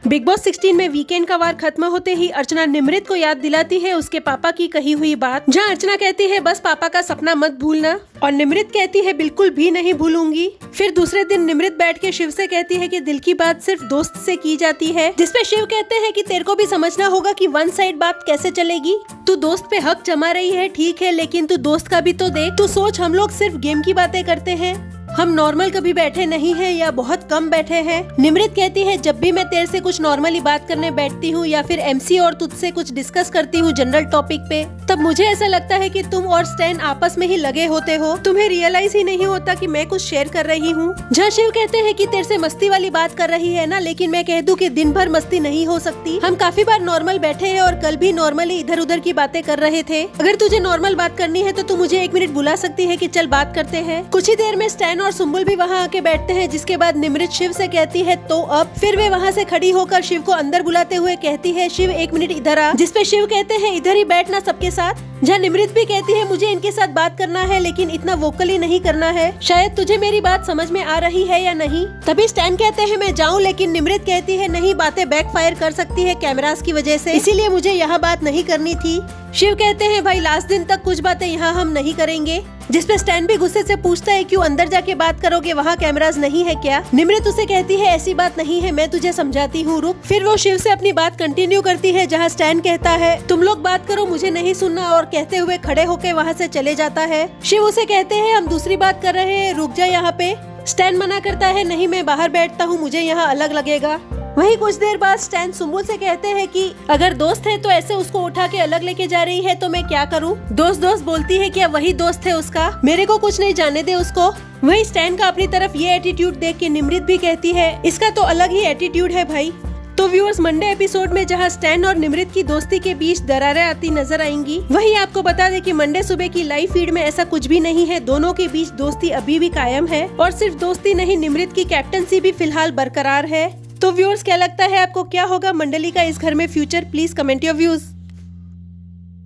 Big boss 16 में weekend का वार खत्म होते ही अर्चना निमृत को याद दिलाती है उसके पापा की कही हुई बात, जहां अर्चना कहती है बस पापा का सपना मत भूलना, और निमृत कहती है बिल्कुल भी नहीं भूलूंगी। फिर दूसरे दिन निमृत बैठ के शिव से कहती है कि दिल की बात सिर्फ दोस्त से की जाती है, जिसपे शिव कहते हैं कि तेरे को भी समझना होगा कि वन साइड बात कैसे चलेगी। तू दोस्त पे हक जमा रही है ठीक है, लेकिन तू दोस्त का भी तो देख। तू सोच, हम लोग सिर्फ गेम की बातें करते हैं, हम नॉर्मल कभी बैठे नहीं हैं या बहुत कम बैठे हैं। निमृत कहती है जब भी मैं तेरे से कुछ नॉर्मली बात करने बैठती हूँ या फिर एमसी और तुझसे कुछ डिस्कस करती हूँ जनरल टॉपिक पे, तब मुझे ऐसा लगता है कि तुम और स्टैन आपस में ही लगे होते हो, तुम्हें रियलाइज ही नहीं होता कि मैं कुछ शेयर कर रही हूँ। जहाँ शिव कहते हैं कि तेरे से मस्ती वाली बात कर रही है ना, लेकिन मैं कह दूं कि दिन भर मस्ती नहीं हो सकती। हम काफी बार नॉर्मल बैठे हैं और कल भी नॉर्मली इधर उधर की बातें कर रहे थे। अगर तुझे नॉर्मल बात करनी है तो तू मुझे 1 मिनट बुला सकती है कि चल बात करते हैं। कुछ ही देर में स्टैन और सुम्बुल भी वहाँ आके बैठते हैं, जिसके बाद निमृत शिव से कहती है तो अब। फिर वे वहाँ से खड़ी होकर शिव को अंदर बुलाते हुए कहती है शिव 1 मिनट इधर आ, जिसपे शिव कहते हैं इधर ही बैठना सबके साथ। जहाँ निमृत भी कहती है मुझे इनके साथ बात करना है लेकिन इतना वोकली नहीं करना है, शायद तुझे मेरी बात समझ में आ रही है या नहीं। तभी स्टैन कहते हैं मैं जाऊँ, लेकिन निमृत कहती है नहीं, बातें बैकफायर कर सकती है कैमरास की वजह से, इसीलिए मुझे यहाँ बात नहीं करनी थी। शिव कहते हैं भाई लास्ट दिन तक कुछ बातें यहाँ हम नहीं करेंगे, जिसपे स्टैन भी गुस्से से पूछता है क्यों अंदर जाके बात करोगे, वहाँ कैमरास नहीं है क्या। निमृत उसे कहती है ऐसी बात नहीं है, मैं तुझे समझाती हूँ, रुक। फिर वो शिव से अपनी बात कंटिन्यू करती है, जहाँ स्टैन कहता है तुम लोग बात करो मुझे नहीं सुनना, और कहते हुए खड़े होके वहाँ से चले जाता है। शिव उसे कहते हैं हम दूसरी बात कर रहे हैं, रुक जा यहाँ पे। स्टैन मना करता है नहीं मैं बाहर बैठता हूँ, मुझे यहाँ अलग लगेगा। वहीं कुछ देर बाद स्टैन सुम्बुल से कहते हैं कि अगर दोस्त है तो ऐसे उसको उठा के अलग लेके जा रही है तो मैं क्या करूं। दोस्त बोलती है क्या वही दोस्त है उसका, मेरे को कुछ नहीं जाने दे उसको। वहीं स्टैन का अपनी तरफ ये एटीट्यूड देख के निमृत भी कहती है इसका तो अलग ही एटीट्यूड है भाई। तो व्यूअर्स, मंडे एपिसोड में जहां स्टैन और निमृत की दोस्ती के बीच दरारें आती नजर आएंगी, वहीं आपको बता दें कि मंडे सुबह की लाइव फीड में ऐसा कुछ भी नहीं है, दोनों के बीच दोस्ती अभी भी कायम है, और सिर्फ दोस्ती नहीं निमृत की कैप्टनसी भी फिलहाल बरकरार है। तो व्यूअर्स, क्या लगता है आपको क्या होगा मंडली का इस घर में future? Please comment your views.